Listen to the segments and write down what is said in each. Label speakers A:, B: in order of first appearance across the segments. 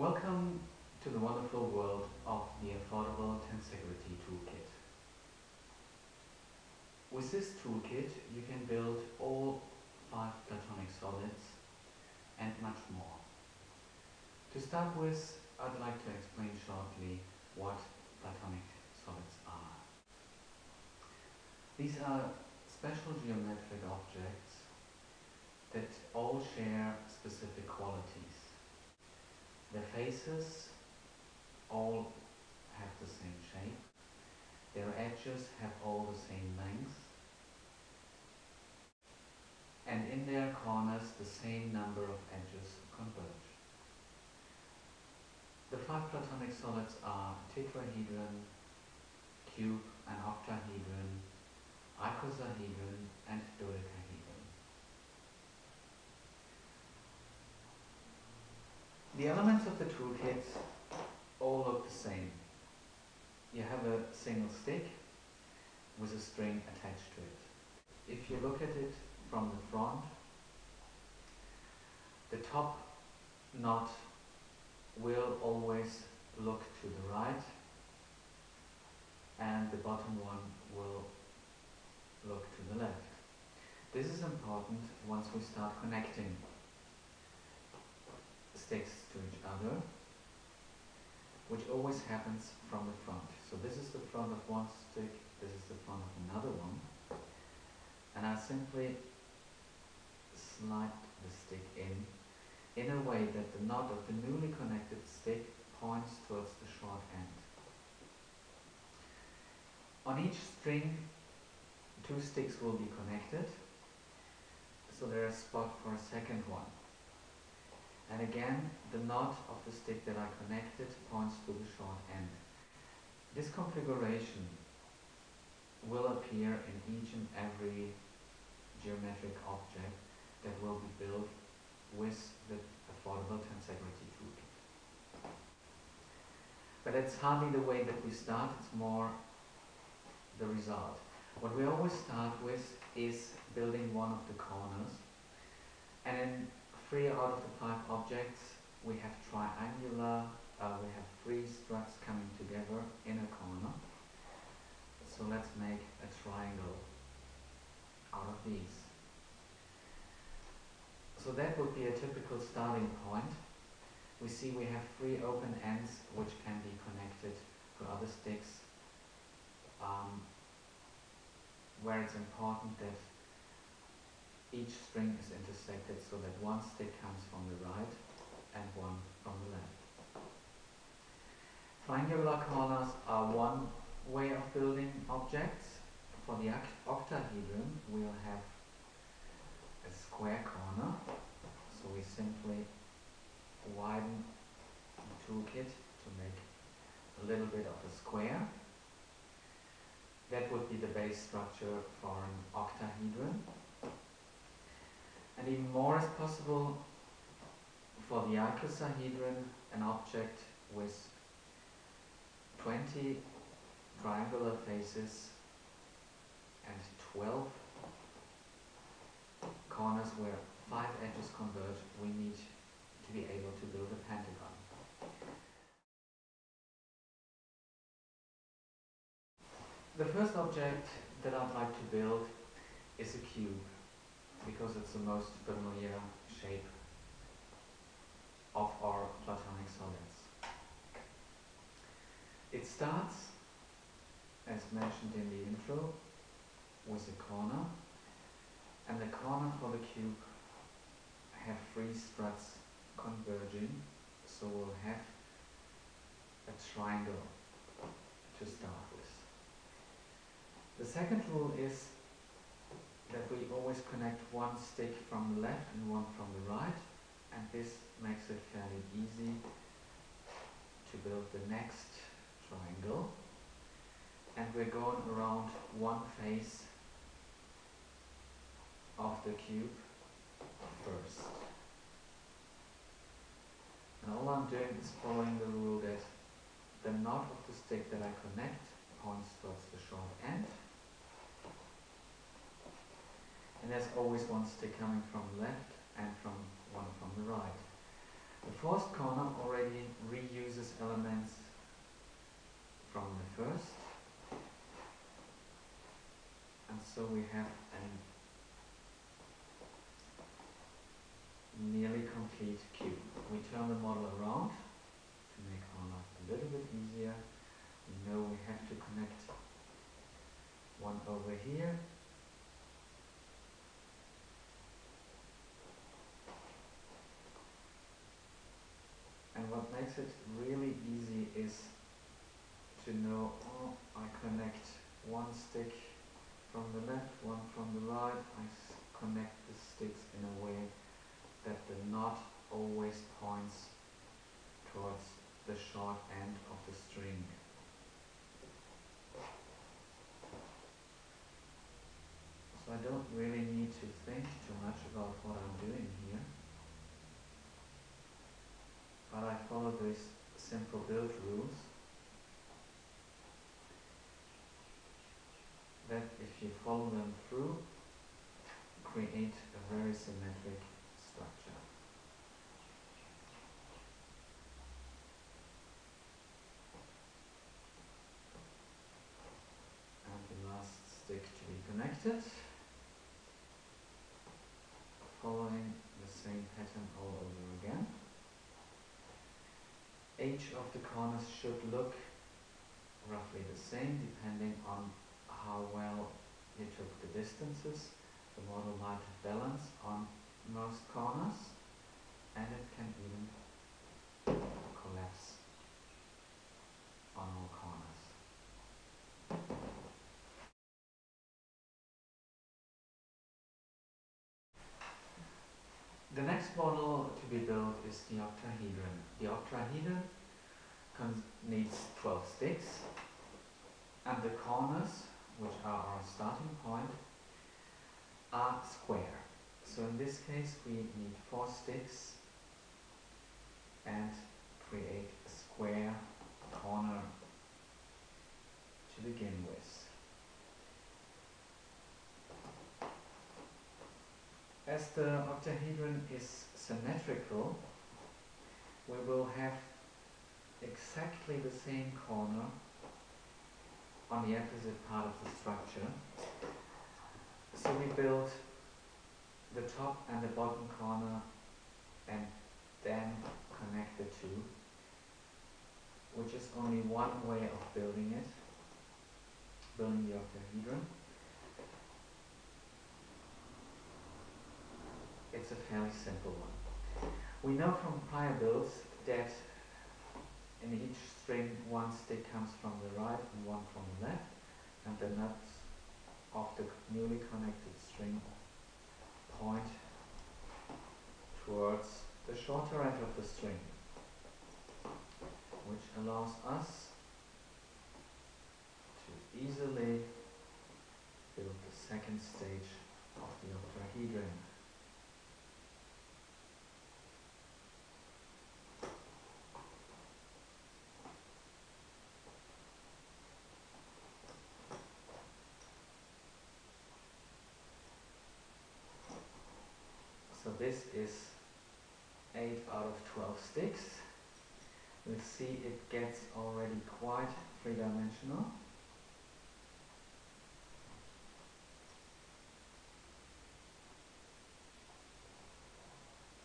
A: Welcome to the wonderful world of the Affordable Tensegrity Toolkit. With this toolkit, you can build all 5 platonic solids and much more. To start with, I'd like to explain shortly what platonic solids are. These are special geometric objects that all share specific qualities. Their faces all have the same shape. Their edges have all the same length. And in their corners, the same number of edges converge. The 5 platonic solids are tetrahedron, cube and octahedron, icosahedron and dodecahedron. The elements of the toolkit all look the same. You have a single stick with a string attached to it. If you look at it from the front, the top knot will always look to the right and the bottom one will look to the left. This is important once we start connecting sticks to each other, which always happens from the front. So this is the front of one stick, this is the front of another one, and I simply slide the stick in a way that the knot of the newly connected stick points towards the short end. On each string, 2 sticks will be connected, so there is a spot for a second one. And again, the knot of the stick that I connected points to the short end. This configuration will appear in each and every geometric object that will be built with the Affordable Tensegrity Toolkit. But it's hardly the way that we start, it's more the result. What we always start with is building one of the corners, and in 3 out of the 5 objects we have triangular, we have 3 struts coming together in a corner. So let's make a triangle out of these. So that would be a typical starting point. We see we have 3 open ends which can be connected to other sticks, where it's important that each string is intersected so that one stick comes from the right and one from the left. Triangular corners are one way of building objects. For the octahedron, we'll have a square corner, so we simply widen the toolkit to make a little bit of a square. That would be the base structure for an octahedron. And even more is possible for the icosahedron, an object with 20 triangular faces and 12 corners where 5 edges converge. We need to be able to build a pentagon. The first object that I'd like to build is a cube, because it's the most familiar shape of our platonic solids. It starts, as mentioned in the intro, with a corner, and the corner for the cube have 3 struts converging, so we'll have a triangle to start with. The second rule is that we always connect one stick from the left and one from the right, and this makes it fairly easy to build the next triangle. And we're going around one face of the cube first. And all I'm doing is following the rule that the knot of the stick that I connect points towards the short end. And there's always one stick coming from the left and one from the right. The forced corner already reuses elements from the first, and so we have a nearly complete cube. We turn the model around to make our life a little bit easier. We know we have to connect one over here. And what makes it really easy is to know, oh, I connect one stick from the left, one from the right. I connect the sticks in a way that the knot always points towards the short end of the string. So I don't really need to think too much about what I'm doing here, but I follow these simple build rules that, if you follow them through, create a very symmetric structure. And the last stick to be connected, following the same pattern all over again. Each of the corners should look roughly the same depending on how well you took the distances. The model might balance on most corners, and it can even collapse on all corners. The next model to be built is the octahedron. The octahedron needs 12 sticks, and the corners, which are our starting point, are square. So in this case we need 4 sticks and create a square corner to begin with. As the octahedron is symmetrical, we will have exactly the same corner on the opposite part of the structure. So we build the top and the bottom corner and then connect the two, which is only one way of building it, building the octahedron. It's a fairly simple one. We know from prior builds that in each string one stick comes from the right and one from the left, and the nuts of the newly connected string point towards the shorter end of the string, which allows us to easily build the second stage of the octahedron. So this is 8 out of 12 sticks. We'll see it gets already quite three-dimensional.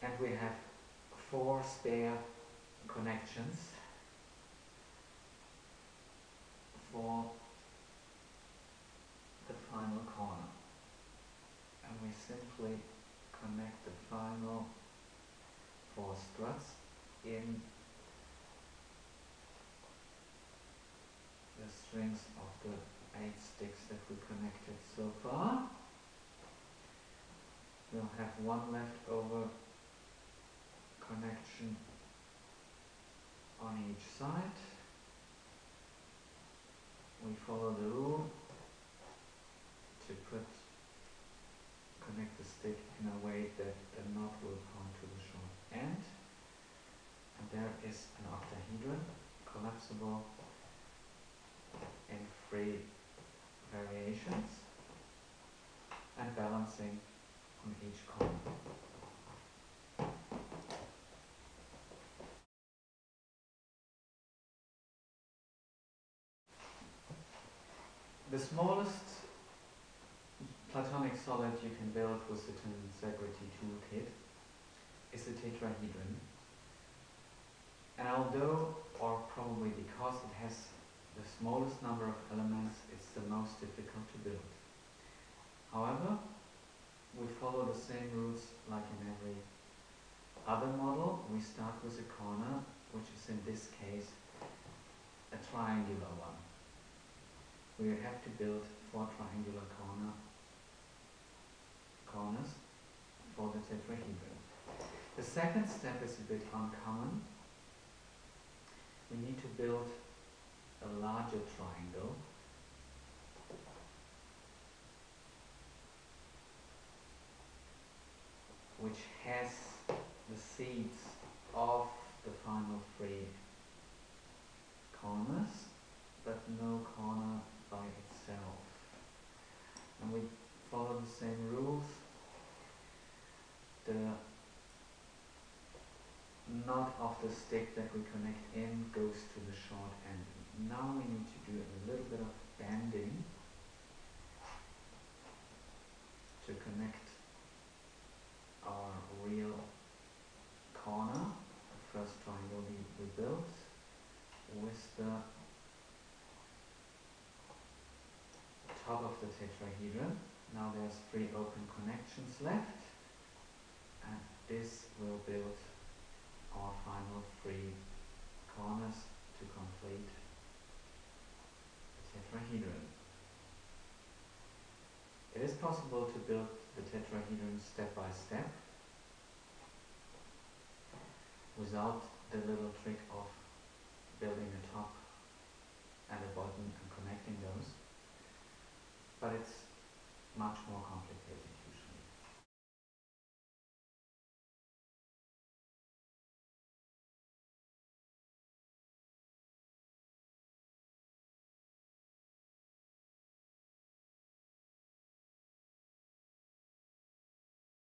A: And we have 4 spare connections for the final corner. And we simply connect the final 4 struts in the strings of the 8 sticks that we connected so far. We'll have one leftover connection on each side. We follow the rule to connect the stick in a way that the knot will point to the short end. And there is an octahedron, collapsible in 3 variations and balancing on each corner. The smallest platonic solid you can build with the Tensegrity Toolkit is the tetrahedron. And although, or probably because it has the smallest number of elements, it's the most difficult to build. However, we follow the same rules like in every other model. We start with a corner, which is in this case a triangular one. We have to build 4 triangular corners for the tetrahedron. The second step is a bit uncommon. We need to build a larger triangle which has the seeds of the final 3 corners, but no corner by itself. And we follow the same rules. The knot of the stick that we connect in goes to the short end. Now we need to do a little bit of bending to connect our real corner, the first triangle we built, with the top of the tetrahedron. Now there's 3 open connections left, and this will build our final 3 corners to complete the tetrahedron. It is possible to build the tetrahedron step by step without the little trick of building a top and a bottom and connecting those, but it's much more complicated.